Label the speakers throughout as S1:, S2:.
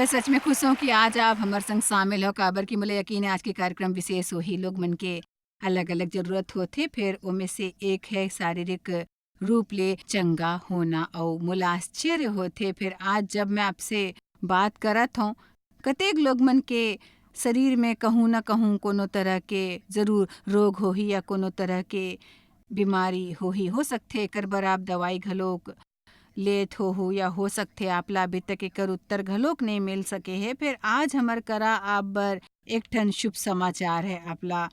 S1: मैं सच में खुश हूँ कि आज आप हमारे संग शामिल हो। काबर की मोला यकीन है आज के कार्यक्रम विशेष होही। लोग मन के अलग-अलग ज़रूरत होथे, फिर ओमे से एक है शारीरिक रूप ले चंगा होना अउ मोला आश्चर्य होथे फिर आज जब मैं आपसे बात करत हूँ, कतेक लोग मन के शरीर में कहूँ न कहूँ कोनो तरह के ज़रूर रोग होही या कोनो तरह के बीमारी होही। हो सकथे एकर बर आप दवाई घलोक लेत होहू या हो सकथे आपला अभी तक एकर उत्तर घलोक नहीं मिल सके हे। फिर आज हमर करा आप बर एक ठन शुभ समाचार है आपला।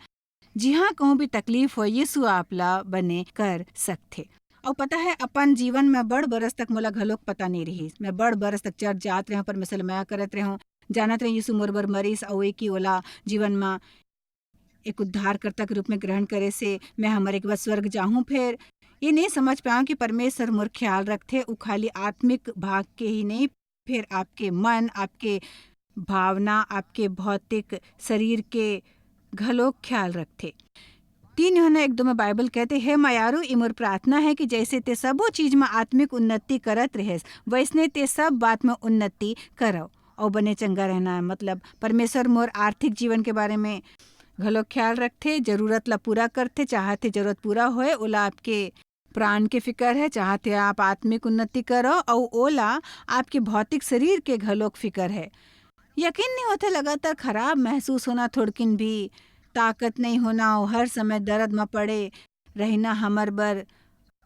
S1: जी हाँ, कहूँ भी तकलीफ हो यीशु आपला बने कर सकथे। और पता है अपन जीवन में बड़ बरस तक मोला घलोक पता नहीं रही। मैं बड़ बरस तक चर्च जात रहूं परमेश्वर माया करत रहूं, जानत रही यीशु मोर बर मरीस अउ एक ही ओला जीवन में एक उद्धारकर्ता के रूप में ग्रहण करे से मैं हमारे एक बार स्वर्ग जाऊं। फिर ये नहीं समझ पाऊँ कि परमेश्वर मोर ख्याल रखते वो खाली आत्मिक भाग के ही नहीं, फिर आपके मन, आपके भावना, आपके भौतिक शरीर के घलोक ख्याल रखते। 3 यूहन्ना 1:2 में बाइबल कहते हे मायारू ई मोर प्रार्थना है कि जैसे ते सबो चीज में आत्मिक उन्नति करत रहेस वैसने ते सब बात में उन्नति करो और बने चंगा रहना है। मतलब परमेश्वर मोर आर्थिक जीवन के बारे में घलोक ख्याल रखते, जरूरत ला पूरा करते, चाहते जरूरत पूरा होए ओला आपके प्राण के फिकर है, चाहते आप आत्मिक उन्नति करो और ओला आपके भौतिक शरीर के घलोक फिकर है। यकीन नहीं होता लगातार खराब महसूस होना, थोड़किन भी ताकत नहीं होना और हर समय दर्द में पड़े रहना हमर बर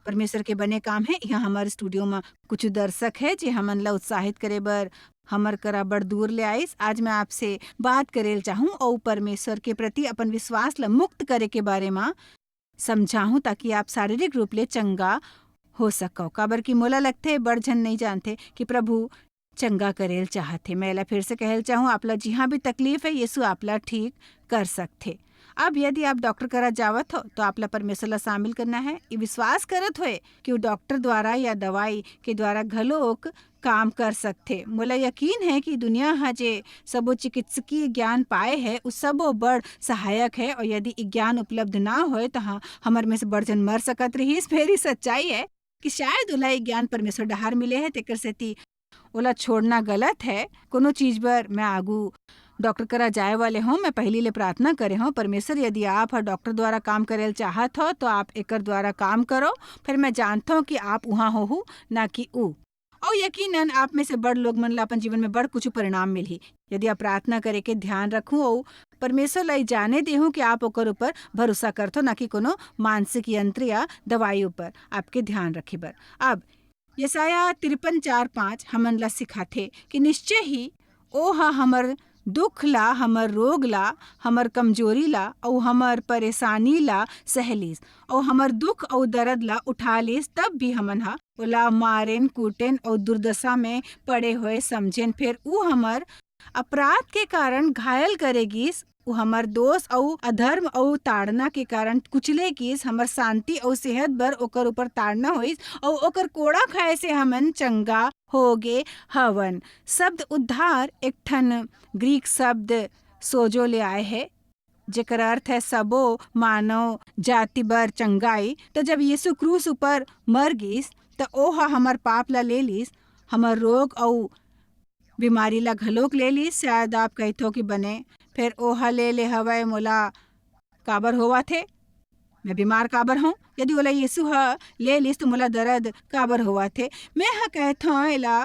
S1: परमेश्वर के बने काम है। यहाँ हमारे स्टूडियो में कुछ दर्शक है जो हमन ला उत्साहित करे बर हमर करा बड़ दूर ले आइस। आज मैं आपसे बात करेल चाहूँ और परमेश्वर के प्रति अपन विश्वास ला मुक्त करे के बारे में समझाऊं ताकि आप शारीरिक रूप ले चंगा हो सको। काबर की मोला लगथे बड़ झन नहीं जानते कि प्रभु चंगा करेल चाहते। मैं ला फिर से कहल चाहूँ आपला जिहाँ भी तकलीफ है यीशु आपला ठीक कर सकते। अब यदि आप डॉक्टर करा जावत हो तो आपला परमेश्वर ला शामिल करना है। ये विश्वास करत होए कि वो डॉक्टर द्वारा या दवाई के द्वारा घलोक काम कर सकते। मोला यकीन है कि दुनिया हा जे सबो चिकित्सकीय ज्ञान पाए है उस सबो बड़ सहायक है और यदि ज्ञान उपलब्ध ना होए तो हमर में से बड़ जन मर सकत रहीस। फेरी सच्चाई है कि शायद ओला ज्ञान परमेश्वर डहार मिले है तेकर सेती ओला छोड़ना गलत है। कोनो चीज बर मैं आगू डॉक्टर करा जाए वाले हों, मैं पहली ले प्रार्थना करे हों परमेश्वर यदि आप डॉक्टर द्वारा काम करेल चाहत हो तो आप एकर द्वारा काम करो। फिर मैं जानता हूँ कि आप वहाँ हो ना कि ऊ और यकीनन आप में से बड़ लोग मन ला अपन जीवन में बड़ कुछ परिणाम मिली यदि आप प्रार्थना करे के ध्यान रखूं और परमेश्वर लाई जाने देहूं कि आप ओकर ऊपर भरोसा करथो ना कि कोनो मानसिक यंत्र या दवाई ऊपर आपके ध्यान रखे बर। अब यसाया 53:4-5 हमन ला सिखाथे कि निश्चय ही ओ हमर दुख ला, हमर रोग ला, हमर कमजोरी ला और हमर परेशानी ला सहलीस और हमर दुख और दर्द ला उठा लीस। तब भी हमन ओला मारेन, कूटेन और दुर्दशा में पड़े हुए समझेन। फिर ऊ हमर अपराध के कारण घायल करेगीस, ऊ हमर दोष और अधर्म और ताड़ना के कारण कुचले कीस। हमर शांति और सेहत बर ओकर ऊपर ताड़ना होइस और ओकर कोड़ा खाए से हमन चंगा होगे हवन। शब्द उद्धार एक ठन ग्रीक शब्द सोजो ले आए है जेकर अर्थ है सबो मानव जाति बर चंगाई। तो जब यीशु क्रूस ऊपर मर गिस तो ओहा हमर पाप ला ले लीस, हमर रोग और बीमारी ला घलोक ले लीस। शायद आप कहथो कि बने फिर ओहा ले हवाए मोला काबर होवा थे, मैं बीमार काबर हूँ। यदि ओला यीशु ले लीस तो मोला दर्द काबर होवा थे। मैं कहथो एला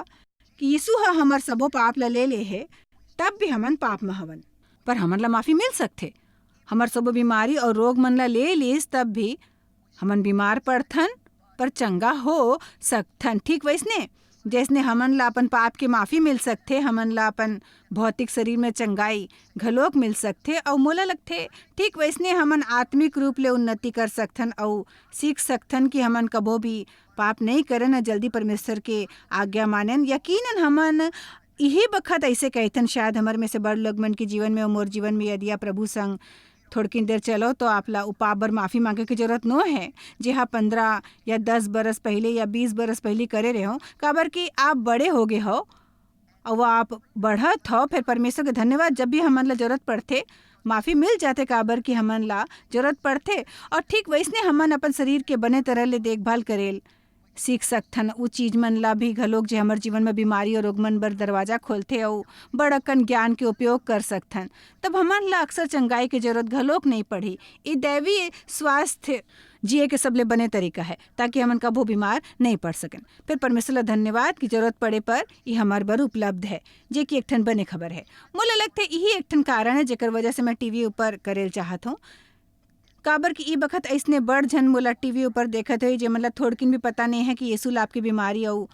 S1: कि यीशु हमर सबो पाप ला ले है तब भी हमन पाप में हवन पर हमन ला माफ़ी मिल सकथे। हमर सबो बीमारी और रोग मन ला ले लीस तब भी हमन बीमार पड़थन पर चंगा हो सकथन। ठीक वैसने जैसने हमन ला अपन पाप के माफ़ी मिल सकथे हमन ला अपन भौतिक शरीर में चंगाई घलोक मिल सकथे और मोला लगथे ठीक वैसने हमन आत्मिक रूप ले उन्नति कर सकथन और सीख सकथन कि हमन कबो भी पाप नहीं करन और जल्दी परमेश्वर के आज्ञा मानन। यकीनन हमन यही बखत ऐसे कहथन शायद हमारे में से बड़ लोग मन के जीवन में और मोर जीवन में यदि आप प्रभु संग थोड़की देर चलो तो आपला पाप बर माफ़ी मांगे की जरूरत नो है जी हाँ 15 या 10 बरस पहले या 20 बरस पहले करे रहे हो। काबर कि आप बड़े हो गए हो और वो आप बढ़त हो। फिर परमेश्वर के धन्यवाद जब भी हमन ला जरूरत पड़ते माफ़ी मिल जाते काबर कि हमन ला जरूरत पड़ते। और ठीक वैसने हमन अपन शरीर के बने तरह ले देखभाल करेल सीख सकथन। उ चीज मन ला भी घलोक जे हमर जीवन में बीमारी और रोग मन बर दरवाजा खोलथे और बड़ अकन ज्ञान के उपयोग कर सकथन। तब हमन ला अक्सर चंगाई के जरूरत घलोक नहीं पड़ी। ये दैवीय स्वास्थ्य जिए के सबले बने तरीका है ताकि हमन कभू बीमार नहीं पड़ सकें। फिर परमेश्वर ला धन्यवाद की जरूरत पड़े पर ये हमार बर उपलब्ध है, जे की एक ठन बने खबर है। मोला लगता है यही एक ठन कारण है जेकर वजह से मैं टीवी ऊपर करेल चाहत हूँ। काबर कि ई बखत ऐसने बड़ झन मोला टीवी ऊपर देखत है जे मतलब थोड़किन भी पता नहीं है कि यीशु ला आपकी बीमारी और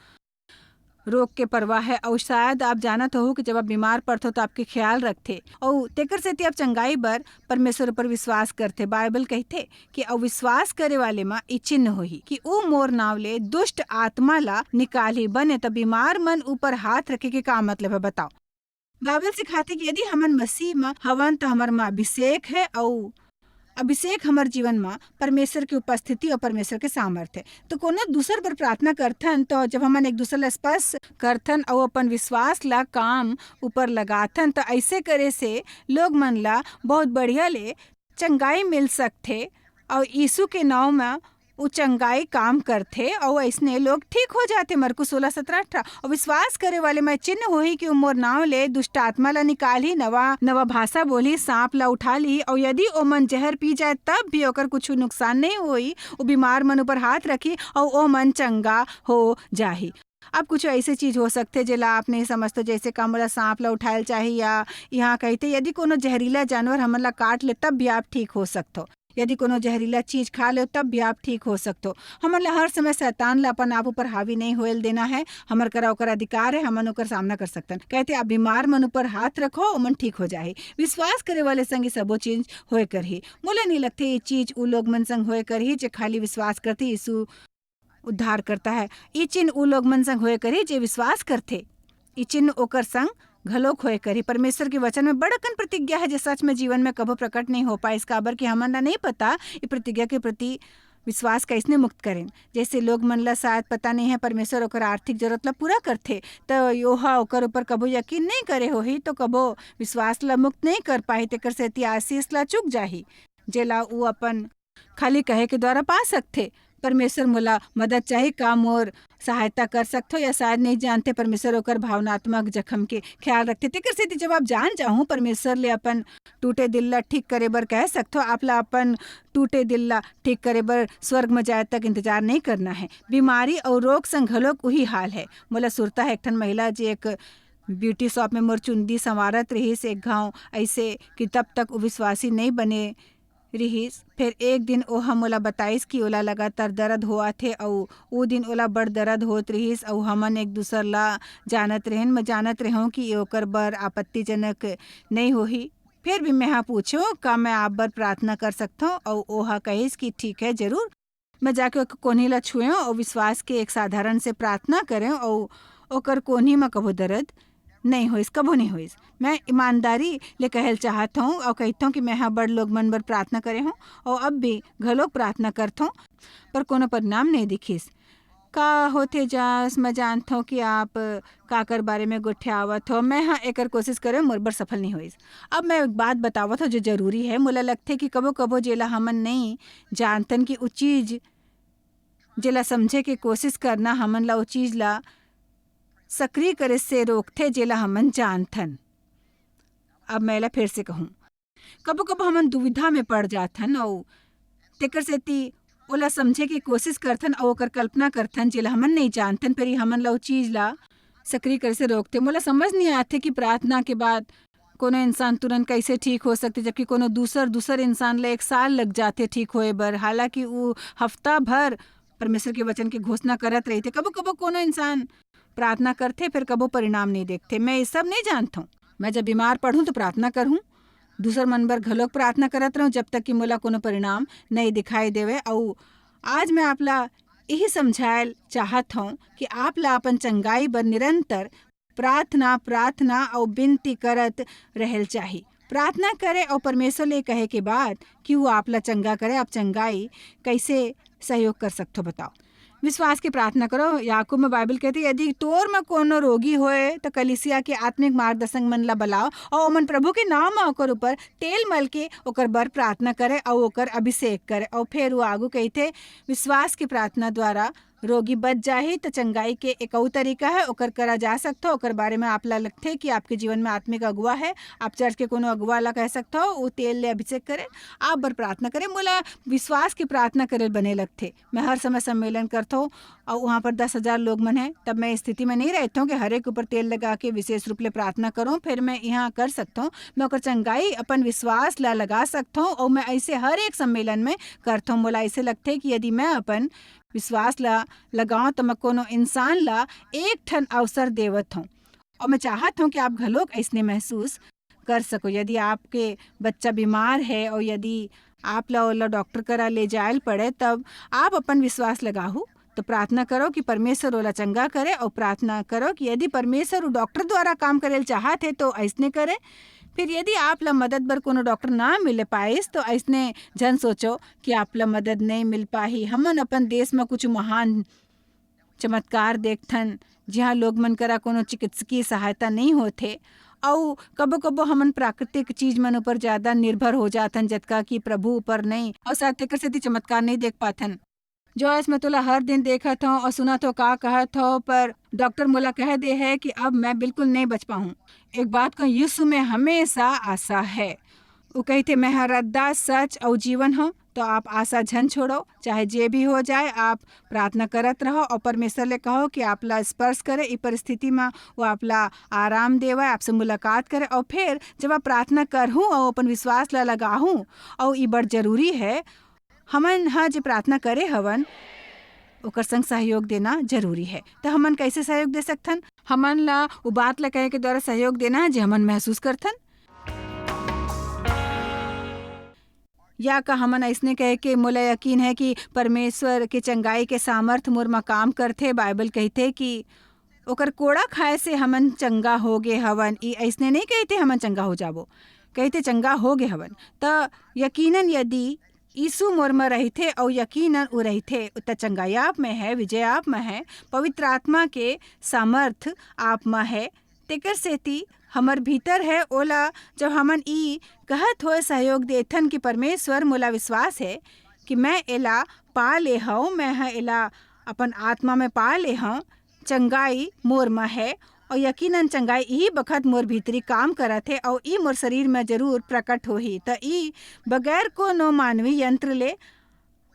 S1: रोग के परवाह है। और शायद आप जानत हो कि जब आप बीमार पड़ते हो तो आपके ख्याल रखते और तेकर सेती आप चंगाई बर परमेश्वर पर विश्वास करते। बाइबल कहते कि अविश्वास करे वाले मा ई चिन्ह होही कि ऊ मोर नाव ले दुष्ट आत्मा ला निकाली बने। तो बीमार मन ऊपर हाथ रखे के का मतलब है बताओ। बाइबल सिखाते कि यदि हमन मसीह में हवन तो हमार में अभिषेक है और अभिषेक हमार जीवन में परमेश्वर की उपस्थिति और परमेश्वर के सामर्थ्य है। तो कोनो दूसर पर प्रार्थना करथन तो जब हमन एक दूसरे ला स्पर्श करथन और अपन विश्वास ला काम ऊपर लगाथन तो ऐसे करे से लोग मन ला बहुत बढ़िया ले चंगाई मिल सकथे। और यीशु के नाम में वो चंगाई काम करथे और ऐसने लोग ठीक हो जाते। मरकुस 16:17-18। और विश्वास करे वाले में चिन्ह होही कि मोर नाव ले दुष्ट आत्मा ला निकाली, नवा भाषा बोली, सांप ला उठा ली और यदि ओ मन जहर पी जाए तब भी ओकर कुछ नुकसान नहीं होई। वो बीमार मन ऊपर हाथ रखी और ओ मन चंगा हो जाही। अब कुछ ऐसे चीज हो सकते जेला आप नहीं समझते, जैसे कामला सांप ला उठायल चाहिए या यहाँ कहते यदि कोनो जहरीला जानवर हमन ला काट ले तब भी आप ठीक हो सकते। यदि कोनो जहरीला चीज खा ले तब भी आप ठीक हो सकते हो। हमन ला हर समय शैतान ला अपन आप ऊपर हावी नहीं होयल देना है। हमर करा ओकर अधिकार है, हमन ओकर सामना कर सकतन। कहते आप बीमार मन ऊपर हाथ रखो मन ठीक हो जाए। विश्वास करे वाले संग सबो चीज होए कर ही। मोला नहीं लगते ये चीज उ लोग मन संग होए कर ही जे खाली विश्वास करते यीशु उद्धार करता है। ये चिन्ह उ लोग मन संग होए कर ही जे विश्वास करते। ये चिन्ह ओकर संग घलोक होए करी। परमेश्वर के वचन में बड़कन प्रतिज्ञा है जो सच में जीवन में कभो प्रकट नहीं हो पाए। इसका काबर कि हमन ला नहीं पता ये प्रतिज्ञा के प्रति विश्वास कैसने मुक्त करें। जैसे लोग मन ला शायद पता नहीं है परमेश्वर ओकर आर्थिक जरूरत ला पूरा करथे तो योहा ओकर ऊपर कभो यकीन नहीं करे होही तो कभो विश्वास ला मुक्त नहीं कर पाही। तेकर सेती आशीष ला चुक जाही जेला उ अपन खाली कहे के द्वारा पा सकथे। परमेश्वर मोला मदद चाही का मोर सहायता कर सकते हो या शायद नहीं जानते परमेश्वर ओकर भावनात्मक जख्म के ख्याल रखते। तेकर सेती जब आप जान जाऊँ परमेश्वर ले अपन टूटे दिल ला ठीक करे बर कह सकते हो। आप ला अपन टूटे दिल ला ठीक करे बर स्वर्ग में जाए तक इंतजार नहीं करना है। बीमारी और रोग संग घलोक वही हाल है। मोला सुरता है एक ठन महिला जे एक ब्यूटी शॉप में मोर चुंदी संवारत रहीस एक घाव ऐसे कि तब तक वो विश्वासी नहीं बने रहीस। फिर एक दिन ओहा मोला बताइस कि ओला लगातार दर्द होआ थे और वो दिन ओला बड़ दर्द होत रहीस और हमन एक दूसर ला जानत रहेन। मैं जानत रहूँ कि ओकर बर आपत्तिजनक नहीं होही। फिर भी मैं पूछो का मैं आप बर प्रार्थना कर सकता हूँ और ओहा कहिस कि ठीक है जरूर। मैं जाके कोनी ला छुए और विश्वास के एक साधारण से प्रार्थना करें और ओकर कोनी में कभो दर्द नहीं होइस, कभो नहीं होइस। मैं ईमानदारी ले कहल चाहत हूँ और कहता हूँ कि मैं बड़ लोग मन बर प्रार्थना करे हूँ और अब भी घलोक प्रार्थना करता हूँ पर कोनो परिणाम नहीं दिखिस। का होते जास मैं जानता हूँ कि आप काकर बारे में गुठियावत हो। मैं हाँ एकर कोशिश करे मोर बर सफल नहीं होइस। अब मैं एक बात बतावत हो जो जरूरी है। मोला लगते कि कबो कबो जेला हमन नहीं जानतन कि वो चीज जेला समझे के कोशिश करना हमन ला वो चीज ला सक्रिय करे से रोकथे जेला हमन जानथन। अब मैं फिर से कहूँ कबो कबो हमन दुविधा में पड़ जाथन और तेकर सेती ओला समझे की कोशिश करथन और ओकर कल्पना करथन जेला हमन नहीं जानथन। फिर हमन ला वो चीज ला सक्रिय करे से रोकथे। मोला समझ नहीं आते कि प्रार्थना के बाद कोनो इंसान तुरंत कैसे ठीक हो सकते जबकि कोनो दूसर इंसान ला 1 साल लग जाते ठीक होए बर। हालांकि वो हफ्ता भर परमेश्वर के वचन की घोषणा करत रही थे। कबो कबो कोनो इंसान प्रार्थना करते फिर कबो परिणाम नहीं देखते। मैं ये सब नहीं जानता हूँ। मैं जब बीमार पड़ूँ तो प्रार्थना करूँ, दूसर मन बर घलोक प्रार्थना करत रहूँ जब तक कि मोला कोनो परिणाम नहीं दिखाई देवे। और आज मैं आप ला यही समझायल चाहत हूँ कि आप ला अपन चंगाई बर निरंतर प्रार्थना और विनती करत रहल चाहिए। प्रार्थना करे और परमेश्वर ले कहे के बाद कि वो आप ला चंगा करे। आप चंगाई कैसे सहयोग कर सकते हो बताओ। विश्वास की प्रार्थना करो। याकूब में बाइबल कहती है यदि तोर में कोनो रोगी होए तो कलीसिया के आत्मिक मार्गदर्शन मन ला बुलाओ और ओमन प्रभु के नाम में ओकर ऊपर तेल मल के ओकर बर प्रार्थना करे और ओकर अभिषेक करे। और फिर वो आगू कहते विश्वास की प्रार्थना द्वारा रोगी बच जाही तो चंगाई के एक और तरीका है ओकर करा जा सकता हो। ओकर बारे में आपला लगथे कि आपके जीवन में आत्मिक अगुआ है, आप चर्च के कोनो अगुआ ला कह सकता हो, वो तेल ले अभिषेक करे, आप बर प्रार्थना करे। मोला विश्वास की प्रार्थना करे बने लगथे। मैं हर समय सम्मेलन करता हूँ और वहाँ पर 10,000 लोग मन है, तब मैं स्थिति में नहीं रहता हूँ कि हर एक ऊपर तेल लगा के विशेष रूप ले प्रार्थना करूँ। फिर मैं यहाँ कर सकता हूँ, मैं ओकर चंगाई अपन विश्वास ला लगा सकता हूँ और मैं ऐसे हर एक सम्मेलन में करता हूँ। मोला ऐसे लगथे कि यदि मैं अपन विश्वास ला लगाऊं तो मैं कोनो इंसान ला एक ठन अवसर देवत हूँ। और मैं चाहत हूँ कि आप घलोक ऐसने महसूस कर सको। यदि आपके बच्चा बीमार है और यदि आप ला ओला डॉक्टर करा ले जायल पड़े, तब आप अपन विश्वास लगाहू तो प्रार्थना करो कि परमेश्वर ओला चंगा करे, और प्रार्थना करो कि यदि परमेश्वर डॉक्टर द्वारा काम करेल चाहत है तो ऐसने करे। फिर यदि आप ला मदद बर कोनो डॉक्टर ना मिल पाइस तो ऐसने जन सोचो कि आप ला मदद नहीं मिल पाही। हमन अपन देश में कुछ महान चमत्कार देखथन जहाँ लोग मन करा कोनो चिकित्सकीय सहायता नहीं होथे, और कबो कबो हमन प्राकृतिक चीज मन ऊपर ज्यादा निर्भर हो जाथन जतका कि प्रभु ऊपर नहीं, और साथ एकर सेती चमत्कार नहीं देख पाथन। जो मैं तोला हर दिन देखत हूँ और सुनत हो का कहत हो, पर डॉक्टर मोला कह दे है कि अब मैं बिल्कुल नहीं बच पाऊँ। एक बात को, यीशु में हमेशा आशा है। वो कहते मैं हर रद्दा सच और जीवन हूँ, तो आप आशा झन छोड़ो। चाहे जे भी हो जाए आप प्रार्थना करत रहो और परमेश्वर ले कहो कि आपला स्पर्श करे ई परिस्थिति में, वो आपला आराम देवा, आपसे मुलाकात करे। और फिर जब आप प्रार्थना करहूँ और अपन विश्वास ला लगाहूँ, और ई बड़ जरूरी है, हमन हाँ जो प्रार्थना करे हवन ओकर संग सहयोग देना जरूरी है। तो हमन कैसे सहयोग दे सकथन? हमन ला वो बात ला कहे के द्वारा सहयोग देना है जो हमन महसूस करथन, या का हमन ऐसने कहे कि मोला यकीन है कि परमेश्वर के चंगाई के सामर्थ मोर में काम करथे। बाइबल कहथे कि ओकर कोड़ा खाए से हमन चंगा हो गे हवन। ई ऐसने नहीं कहते हमन चंगा हो जाबो, कहते चंगा हो गे हवन। तो यकीनन यदि यीशु मोर में रहते और यकीनन वो रहते तो चंगाई आप में है, विजय आप में है, पवित्र आत्मा के सामर्थ आप में है। तेकर सेती हमर भीतर है ओला जब हमन ई कहत होए सहयोग देथन कि परमेश्वर मोला विश्वास है कि मैं एला पा ले हूँ, मैं एला अपन आत्मा में पा ले हूँ, चंगाई मोर में है। और यकीनन चंगाई यही बखत मोर भीतरी काम करत है और ई मोर शरीर में जरूर प्रकट होही। तो ई बगैर कोनो मानवी यंत्र ले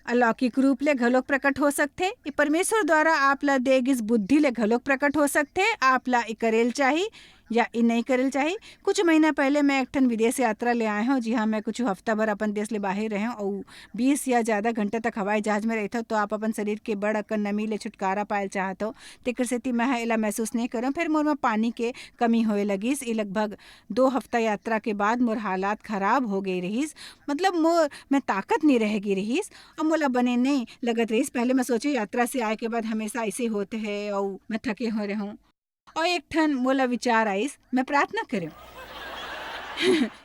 S1: अलौकिक रूप ले घलोक प्रकट हो सकते। ये परमेश्वर द्वारा आप ला देगिस बुद्धि ले घलोक प्रकट हो सकते। आप ला ई करेल चाहिए या ई नहीं करेल चाहिए। कुछ महीना पहले मैं एक ठन विदेश यात्रा ले आए हूँ, जी हाँ, मैं कुछ हफ्ता भर अपन देश ले बाहर रहे हूँ और 20 या ज़्यादा घंटे तक हवाई जहाज में रहता हूँ। तो आप अपन शरीर के बड़ अकन नमी ले छुटकारा पायल चाहत हो, तेकर सेती मैं एला महसूस नहीं करूँ। फिर मोर में पानी के कमी होए लगिस। ई लगभग 2 हफ्ता यात्रा के बाद मोर हालात खराब हो गई रहीस, मतलब मोर में ताकत नहीं रह गई रहीस और मोला बने नहीं लगत रहीस। पहले मैं सोची यात्रा से आए के बाद हमेशा ऐसे होते हैं और मैं थके हो रहे हूँ, और एक ठन मोला विचार आइस मैं प्रार्थना करूं।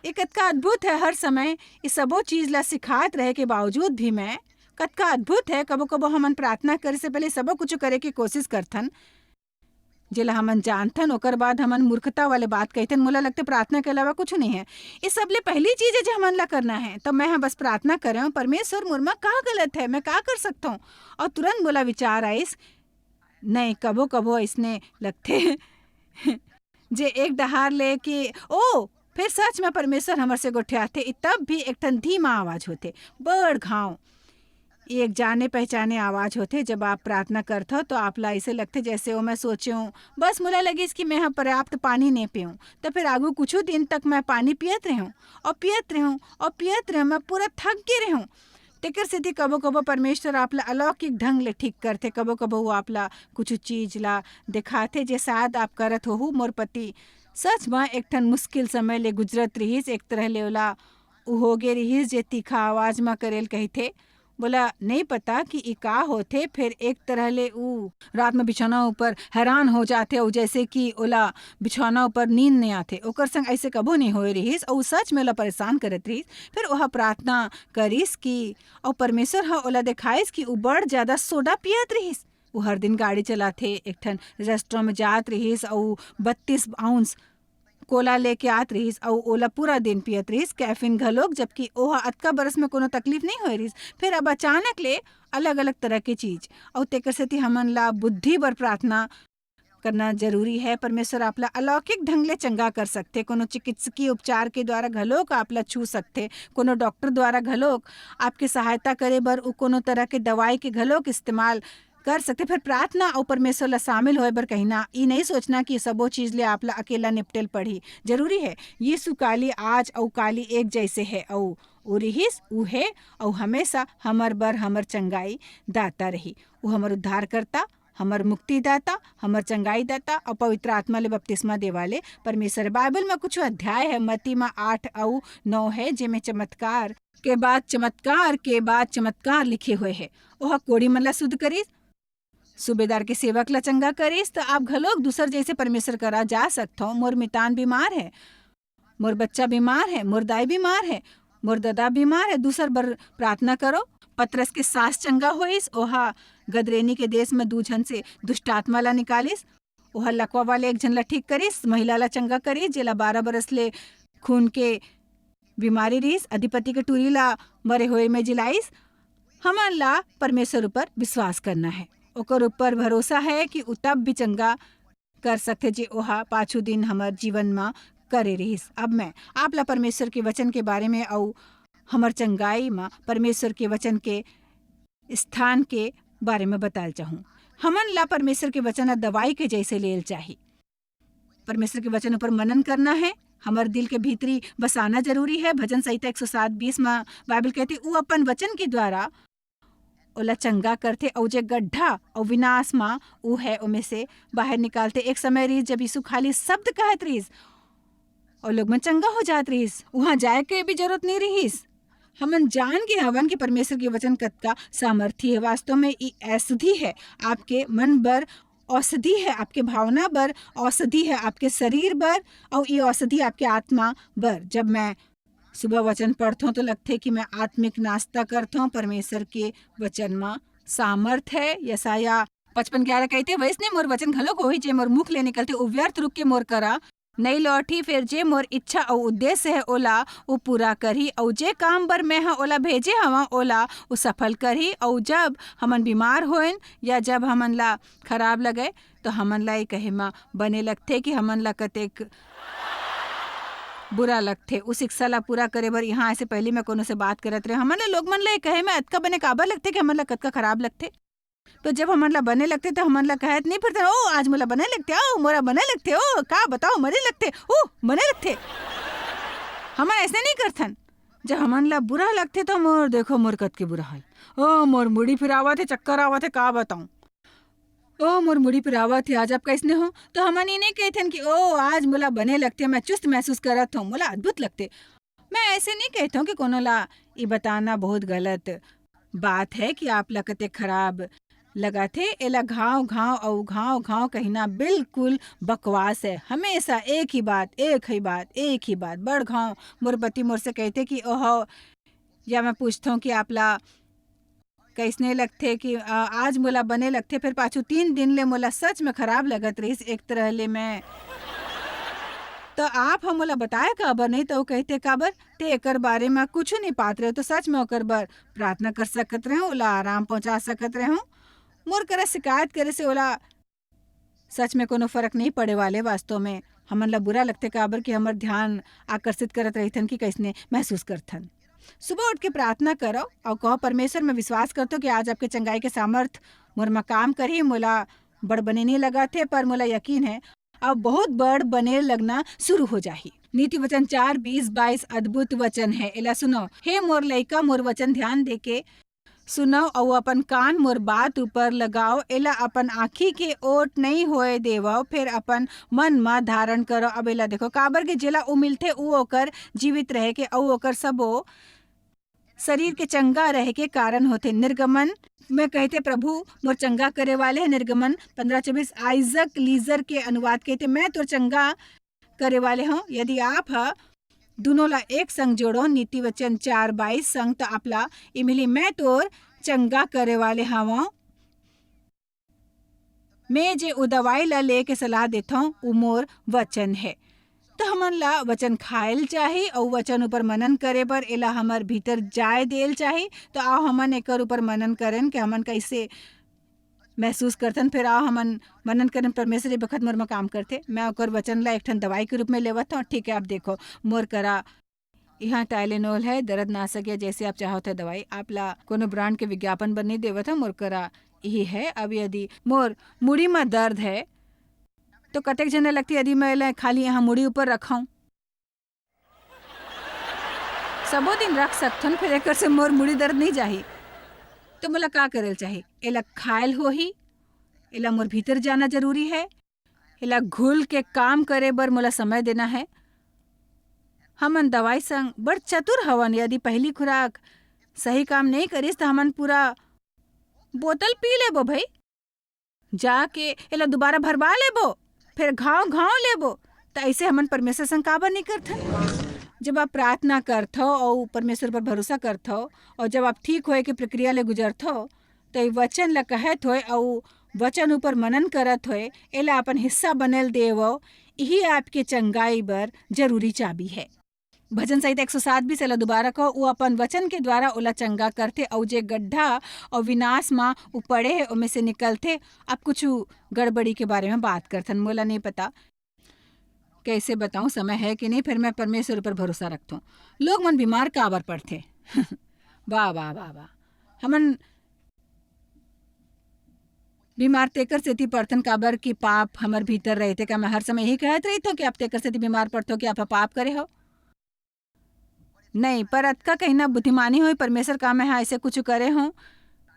S1: ये कतका अद्भुत है, हर समय ये सबो चीज ला सिखात रहे के बावजूद भी मैं कतका अद्भुत है। कबो कबो हमन प्रार्थना करे से पहले सबो कुछ करे की कोशिश करथन जेला हमन जानथन, ओकर बाद हमन मूर्खता वाले बात कहथन। मोला लगता प्रार्थना के अलावा कुछ नहीं है। ये सब ले पहली चीज है जो हमन ला करना है। तो मैं बस प्रार्थना कर रहा हूँ, परमेश्वर मोर में का गलत है, मैं का कर सकता हूँ। और तुरंत मोला विचार आइस, नहीं कबो कबो इसने लगते जे एक दहार ले कि ओ फिर सच में परमेश्वर हमर से गोठियाथे। तब भी एक ठन धीमा आवाज होते, बड़ घाव एक जाने पहचाने आवाज होते। जब आप प्रार्थना करते हो तो आप ला ऐसे लगते जैसे वो मैं सोचे हूँ बस मोला लगी कि मैं पर्याप्त पानी नहीं पीऊँ। तो फिर आगू कुछ दिन तक मैं पानी पियत रही हूँ और पियत रही हूँ और पियत रही हूँ, मैं पूरा थक गई रही हूँ। तेकर सेती कबो कबो परमेश्वर आपला अलौकिक ढंग ले ठीक करते। कबो कबो वो आपला कुछ चीज ला दिखाते जे शायद आप करत हो। मोर पति सच में एक ठन मुश्किल समय ले गुजरत रहीस, एक तरह ले ओला उ हो गे रहीस जे तीखा आवाज में करेल कहते। बोला नहीं पता कि ई का होथे। फिर एक तरह ले उ रात में बिछौना ऊपर हैरान हो जाते और जैसे कि ओला बिछौना ऊपर नींद नहीं आते। ओकर संग ऐसे कबो नहीं होए रहीस और सच में ओला परेशान करत रहीस। फिर ओहा प्रार्थना करीस कि और परमेश्वर हा ओला दिखाइस कि उ बड़ ज्यादा सोडा पियत रहीस। वो हर दिन गाड़ी चलाते, एक ठन रेस्टोरेंट में जात रहीस और 32 आउंस कोला लेके आत रहीस और ओला पूरा दिन पियत रहीस कैफीन घलोक, जबकि ओहा अतका बरस में कोनो तकलीफ नहीं होए रहीस। फिर अब अचानक ले अलग अलग तरह के चीज, और तेकर सेती हमन ला बुद्धि बर प्रार्थना करना जरूरी है। परमेश्वर आपला अलौकिक ढंग ले चंगा कर सकते, कोनो चिकित्सकीय उपचार के द्वारा घलोक आपला छू सकते, कोनो डॉक्टर द्वारा घलोक आपके सहायता करे बर उ कोनो तरह के दवाई के घलोक इस्तेमाल कर सकते। फिर प्रार्थना और परमेश्वर ला शामिल होए बर कहिना ई नहीं सोचना कि सबो चीज ले आपला अकेला निपटेल पड़ी। जरूरी है यीशु काली आज और काली एक जैसे है, और उ रिहिस उ है और हमेशा हमर बर हमर चंगाई दाता रही। उ हमर उद्धार करता, हमर मुक्ति दाता, हमर चंगाई दाता और पवित्र आत्मा ले बपतिस्मा देवाले परमेश्वर। बाइबल में कुछ अध्याय है, मत्ती में 8 और 9 है, जेमे चमत्कार के बाद चमत्कार लिखे हुए है। ओह कोड़ी मन ला शुद्ध करिस, सूबेदार के सेवक ला चंगा करिस, तो आप घलोक दूसर जैसे परमेश्वर करा जा सकते हो। मोर मितान बीमार है, मोर बच्चा बीमार है, मोर दाई बीमार है, मोर दादा बीमार है, दूसर बर प्रार्थना करो। पतरस के सास चंगा होइस, ओहा गदरेनी के देश में 2 जन से दुष्ट आत्मा ला निकालिस। ओहा लकवा वाले 1 जन ला ठीक करिस, महिला ला चंगा करिस जेला 12 बरस ले खून के बीमारी रहीस, अधिपति के टूरी ला मरे हुए में जिलाइस। हमन ला परमेश्वर ऊपर विश्वास करना है, ओकर ऊपर भरोसा है कि उ तब भी चंगा कर सकते जे ओहा पाछू दिन हमर जीवन में करे रहीस। अब मैं आप ला परमेश्वर के वचन के बारे में और हमर चंगाई में परमेश्वर के वचन के स्थान के बारे में बताल चाहूँ। हमन ला परमेश्वर के वचन दवाई के जैसे लेल चाहिए। परमेश्वर के वचन ऊपर मनन करना है, हमर दिल के भीतरी बसाना जरूरी है। भजन संहिता 107:20 में बाइबल कहती उ अपन वचन के द्वारा ओला चंगा करते, और जे गड्ढा और विनाश में उ है उमे से बाहर निकालते। एक समय रहीस जब यीशु खाली शब्द कहत रहीस और लोग में चंगा हो जात रहीस, वहां जाए के भी जरूरत नहीं रहीस। हमन जान के हवन के परमेश्वर के वचन कतका सामर्थी है। वास्तव में ये औषधि है, आपके मन बर औषधि है, आपके भावना बर औषधि है, आपके शरीर बर, और ये औषधि आपके आत्मा बर। जब मैं सुबह वचन पढ़ता हूँ तो लगते कि मैं आत्मिक नाश्ता करता हूँ। परमेश्वर के वचन में सामर्थ है। यशाया 55:11 कहते वैसने मोर वचन घलो को ही जे मोर मुख ले निकलते उ व्यर्थ रुक के मोर करा नहीं लौटी। फिर जे मोर इच्छा और उद्देश्य है ओला वो पूरा करही, और जे काम बर मैं हाँ ओला भेजे हवा ओला वो सफल करही। और जब हमन बीमार होएन या जब हमन ला खराब लगे तो हमन ला ये कहे में बने लगते कि हमन ला कतेक बुरा लगते। उस शिक्षा ला पूरा करे बर यहाँ ऐसे पहले मैं कोनो से बात करत रहे, हमन ला लोग मन ला कहे में अतका बने काबर लगते कि हमन ला कतका खराब लगते। तो जब हमन ला बने लगते तो हमन ला कहत नहीं फिरते ओ आज मोला बने लगते, ओ मोरा बने लगते, ओ का बताओ मरे लगते, ओ बने लगते। हमन ऐसे नहीं करथन। जब हमन ला बुरा लगते तो मोर देखो मोर कत के बुरा हाल, ओ मोर मुड़ी फिरावत है, चक्कर आवत है, का बताऊं, ओ मोर मुड़ी फिरावत है, आज आप कैसने हो। तो हमन ये नहीं कहथन कि ओ आज मोला बने लगते, मैं चुस्त महसूस करत हूँ, मोला अद्भुत लगते। मैं ऐसे नहीं कहता हूँ कि कोनो ला ये बताना बहुत गलत बात है कि आप ला कते खराब लगा थे। एला घाव घाव और घाव घाव कहना बिल्कुल बकवास है। हमेशा एक ही बात बड़ घाव। मोर पति मोर से कहते कि ओहो, या मैं पूछता हूँ कि आप ला कैसने लगते कि आज मोला बने लगते, फिर पाछू 3 दिन ले मोला सच में खराब लगत रही एक तरह ले। मैं तो आप हम मोला बताए काबर नहीं, तो कहते काबर ते एकर बारे में कुछ नहीं पात रहे, तो सच में ओकर बर प्रार्थना कर सकत रहे, ओला आराम पहुंचा सकत रहे। मोर करा शिकायत करे से ओला सच में कोनो फर्क नहीं पड़े वाले। वास्तव में हमन ला बुरा लगते काबर कि हमर ध्यान आकर्षित करत रहीथन कि कैसने महसूस करथन। सुबह उठ के प्रार्थना करो और कहो परमेश्वर मैं विश्वास करता हूँ कि आज आपके चंगाई के सामर्थ मोर में काम करी। मोला बड़ बने नहीं लगा थे, पर मोला यकीन है अब बहुत बड़ बने लगना शुरू हो जाही। नीति वचन 4:20-22 अद्भुत वचन है, एला सुनो। हे मोर लइका, मोर वचन ध्यान देके सुनो और अपन कान मोर बात ऊपर लगाओ। एला अपन आँखी के ओट नहीं होए देवो, फिर अपन मन में धारण करो। अब एला देखो काबर के जेला उ मिलथे उ ओकर जीवित रहे के और ओकर सबो शरीर के चंगा रहे के कारण होते। निर्गमन में कहते प्रभु मोर चंगा करे वाले है। निर्गमन 15:24 आइजक लीजर के अनुवाद कहते मैं तो चंगा करे वाले हूँ। यदि आप दोनों ला एक संग जोड़ो, नीति वचन 4:22 संग, तो आप ला मिली मैं तोर चंगा करे वाले हवा। मैं जे उ दवाई ला ले के सलाह देता हूँ उ मोर वचन है। तो हमन ला वचन खायल चाही और वचन ऊपर मनन करे बर एला हमर भीतर जाय देल चाही। तो आओ हमन एकर ऊपर मनन करन कि हमन कैसे महसूस करथन, फिर आओ हमन मनन करन परमेश्वर ए बखत मोर में काम करथे। मैं ओकर वचन ला एक ठन दवाई के रूप में लेवत हूँ। ठीक है, आप देखो मोर करा यहाँ टाइलेनोल है, दर्द नाशक या जैसे आप चाहो थे दवाई, आप ला कोनो ब्रांड के विज्ञापन पर नहीं देवत है। मोर करा यही है। अब यदि मोर मुड़ी में दर्द है तो कतेक जने लगती यदि मैं खाली यहाँ मुड़ी ऊपर रखाऊं, सबो दिन रख सकथन, फिर एक से मोर मुड़ी दर्द नहीं जाही। तो मोला का करल चाही, एला खायल हो ही, एला मोर भीतर जाना जरूरी है, एला घुल के काम करे बर मोला समय देना है। हमन दवाई संग बड़ चतुर हवन। यदि पहली खुराक सही काम नहीं करिस तो हमन पूरा बोतल पी लेबो भाई, जाके एला दोबारा भरवा लेबो, फिर घाव लेबो। तो ऐसे हमन परमेश्वर संग काबर नहीं करथन। जब आप प्रार्थना करथो और परमेश्वर पर भरोसा करथो और जब आप ठीक होए के प्रक्रिया ले गुजरथो तो ये वचन ला कहत होए और वचन ऊपर मनन करत होए, एला अपन हिस्सा बनल देवो, यही आपके चंगाई बर जरूरी चाबी है। भजन संहिता 107 भी सेला दोबारा कहो, वो अपन वचन के द्वारा ओला चंगा करथे और जे गड्ढा और विनाश माँ उ पड़े है उनमें से निकलथे। अब कुछ गड़बड़ी के बारे में बात करथन, मोला नहीं पता कैसे बताऊं, समय है कि नहीं। फिर मैं परमेश्वर पर भरोसा रखता हूँ। लोग मन बीमार काबर पड़थे वाह वाह वाह वाह, हमन बीमार तेकर सेती पड़थन काबर कि पाप हमर भीतर रहते। का मैं हर समय यही कहत रही थो कि आप तेकर सेती बीमार पड़थो कि आप पाप करे हो? नहीं, पर अतका कहना बुद्धिमानी हो, परमेश्वर का मैं ऐसे कुछ करे हूँ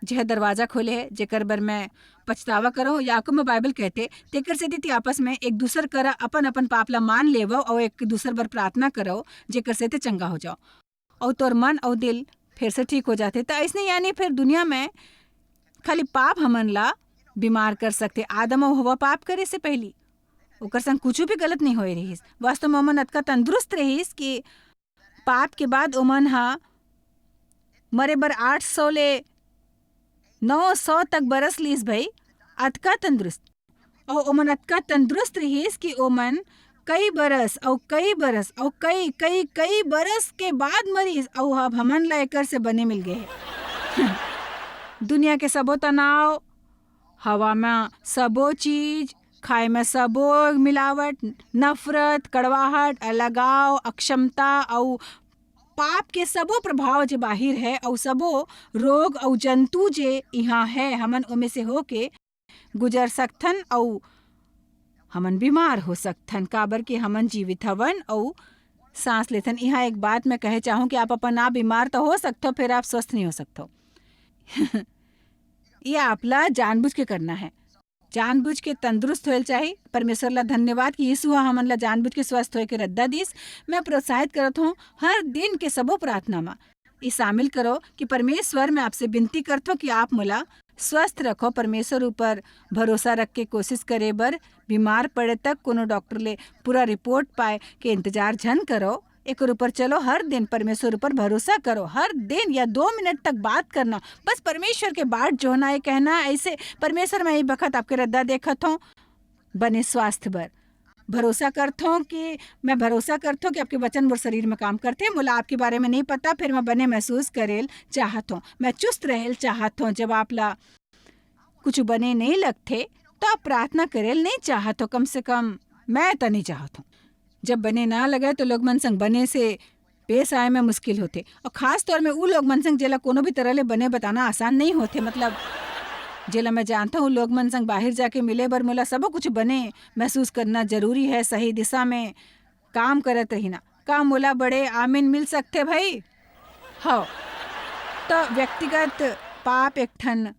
S1: जह दरवाजा खोले है, जेकर बर मैं पछतावा करो। याकूब में बाइबल कहते तेकर से ती आपस में एक दूसर करा अपन अपन पाप ला मान लेवो और एक दूसर बर प्रार्थना करो, जेकर से ते चंगा हो जाओ और तोर मन और दिल फिर से ठीक हो जाते। तो ऐसे यानी फिर दुनिया में खाली पाप हमन ला बीमार कर सकते। आदम और हवा पाप करे से पहली ओकर संग कुछ भी गलत नहीं होए रहीस। वास्तव में ओमन अतका तंदुरुस्त रहीस कि पाप के बाद ओमन हा मरे बर 800 ले 900 तक बरस लीस भाई, अतका तंदुरुस्त। और ओमन अतका तंदुरुस्त रहीस कि ओमन कई बरस और कई बरस और कई कई कई बरस के बाद मरीस और अब हमन ला एकर से बने मिल गए है। दुनिया के सबो तनाव, हवा में सबो चीज, खाए में सबो मिलावट, नफरत, कड़वाहट, अलगाव, अक्षमता और पाप के सबो प्रभाव जो बाहिर है और सबो रोग और जंतु जे यहाँ है, हमन उनमें से होके गुजर सकथन और हमन बीमार हो सकथन। काबर के हमन जीवित हवन और सांस लेथन। यहाँ एक बात मैं कहे चाहूँ कि आप अपन आप बीमार तो हो सकते हो, फिर आप स्वस्थ नहीं हो सकते। ये आपला जानबूझ के करना है, जानबूझ के तंदुरुस्त होल चाहिए। परमेश्वर ला धन्यवाद कि यीशु हमन ला जानबूझ के स्वस्थ होए के रद्दा दिस। मैं प्रोत्साहित करत हूँ हर दिन के सबो प्रार्थना में ये शामिल करो कि परमेश्वर, मैं आपसे विनती करता हूँ कि आप मोला स्वस्थ रखो। परमेश्वर ऊपर भरोसा रख के कोशिश करे बर, बीमार पड़े तक कोनो डॉक्टर ले पूरा रिपोर्ट पाए के इंतजार झन करो। एक ऊपर चलो, हर दिन परमेश्वर ऊपर भरोसा करो, हर दिन या 2 मिनट तक बात करना, बस परमेश्वर के बाट जो ना ये कहना ऐसे, परमेश्वर मैं ये बखत आपके रद्दा देखत हूँ, बने स्वास्थ्य बर भरोसा करता हूँ कि मैं भरोसा करता हूँ कि आपके वचन मोर शरीर में काम करते। मुला आपके बारे में नहीं पता, फिर मैं बने महसूस करेल चाहत हूँ, मैं चुस्त रहेल चाहत हूँ। जब आप ला कुछ बने नहीं लगते तो आप प्रार्थना करेल नहीं चाहत हो, कम से कम मैं तो नहीं चाहत हूँ। जब बने ना लगे तो लोग मन संग बने से पेश आए में मुश्किल होते, और खास तौर में वो लोग मन संग जेला कोनो भी तरह ले बने बताना आसान नहीं होते। मतलब जेला मैं जानता हूँ लोग मन संग बाहर जाके मिले बर मोला सब कुछ बने महसूस करना जरूरी है, सही दिशा में काम करत रहीना। का मोला बड़े आमीन मिल सकते भाई? हाँ, तो व्यक्तिगत पाप एक ठन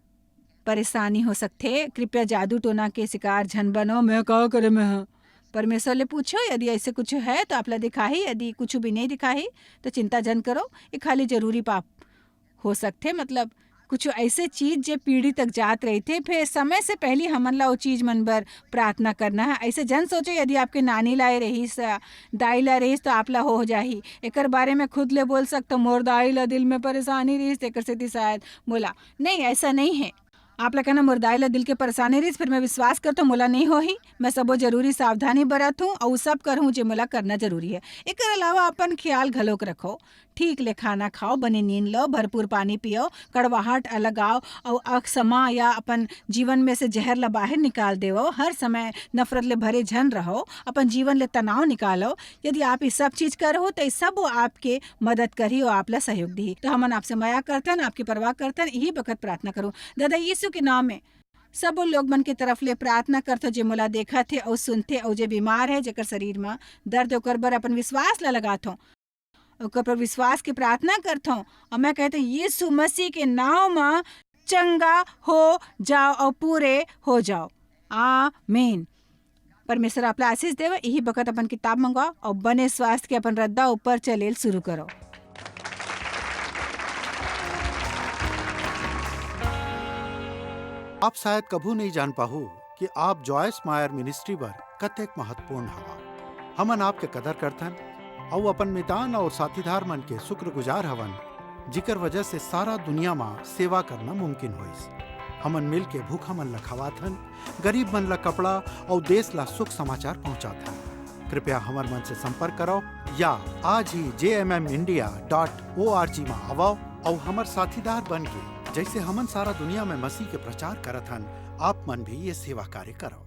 S1: परेशानी हो सकते। कृपया जादू टोना के शिकार झन बनो। मैं का करे में हाँ, परमेश्वर ले पूछो यदि ऐसे कुछ है तो आप ला दिखाही, यदि कुछ भी नहीं दिखाही तो चिंता जन करो। ये खाली जरूरी पाप हो सकते, मतलब कुछ ऐसे चीज जे पीढ़ी तक जात रही थे, फिर समय से पहले हमन ला वो चीज मन बर प्रार्थना करना है। ऐसे जन सोचो यदि आपके नानी लाए रहीस, दाई ला रहीस तो आप ला हो जाही। एकर बारे में खुद ले बोल सकता मोर दाई ला दिल में परेशानी रहीस एकर से शायद बोला नहीं, ऐसा नहीं है। आप ला कहना मुर्दाई ला दिल के परेशानी रही, फिर मैं विश्वास कर तो मोला नहीं हो ही। मैं सबो जरूरी सावधानी बरत हूँ और सब करहूँ जो मोला करना जरूरी है। एक अलावा अपन ख्याल घलोक रखो, ठीक ले खाना खाओ, बने नींद लो, भरपूर पानी पियो, कड़वाहट अलग आओ और अक्समा या अपन जीवन में से जहर ला बाहर निकाल देवो। हर समय नफरत ले भरे झन रहो, अपन जीवन ले तनाव निकालो। यदि आप ये सब चीज करो तो ये सब वो आपके मदद करी और आप ला सहयोग दी। तो हमन आपसे माया करतन, आपकी परवाह करतन, यही बखत प्रार्थना करूँ दादा यीशु के नाम में। सब लोग मन के तरफ ले प्रार्थना करते जे मोला देखा थे और सुनते और जे बीमार है, जेकर शरीर में दर्द ओकर बर अपन विश्वास ला लगाथो, ओकर पर विश्वास की प्रार्थना करथो। और मैं कहते यीशु मसीह के नाम में चंगा हो जाओ और पूरे हो जाओ। आमीन। परमेश्वर आप ला आशीष देवे। यही बखत अपन किताब मंगवाओ और बने स्वास्थ्य के अपन रद्दा ऊपर चलेल शुरू करो।
S2: आप शायद कभू नहीं जान पाहू कि आप जॉयस मायर मिनिस्ट्री बर कतेक महत्वपूर्ण हवा। हमन आपके कदर करथन और अपन मितान और साथीदार मन के शुक्रगुजार हवन, जिकर वजह से सारा दुनिया में सेवा करना मुमकिन होइस। हमन मिल के भूखा मन ला खवाथन, गरीब मन ला कपड़ा और देश ला सुख समाचार पहुंचाथन। कृपया हमर मन से संपर्क करो या आज ही jmmindia.org में आवो और हमर साथीदार बन के जैसे हमन सारा दुनिया में मसीह के प्रचार करत हन, आप मन भी ये सेवा कार्य करो।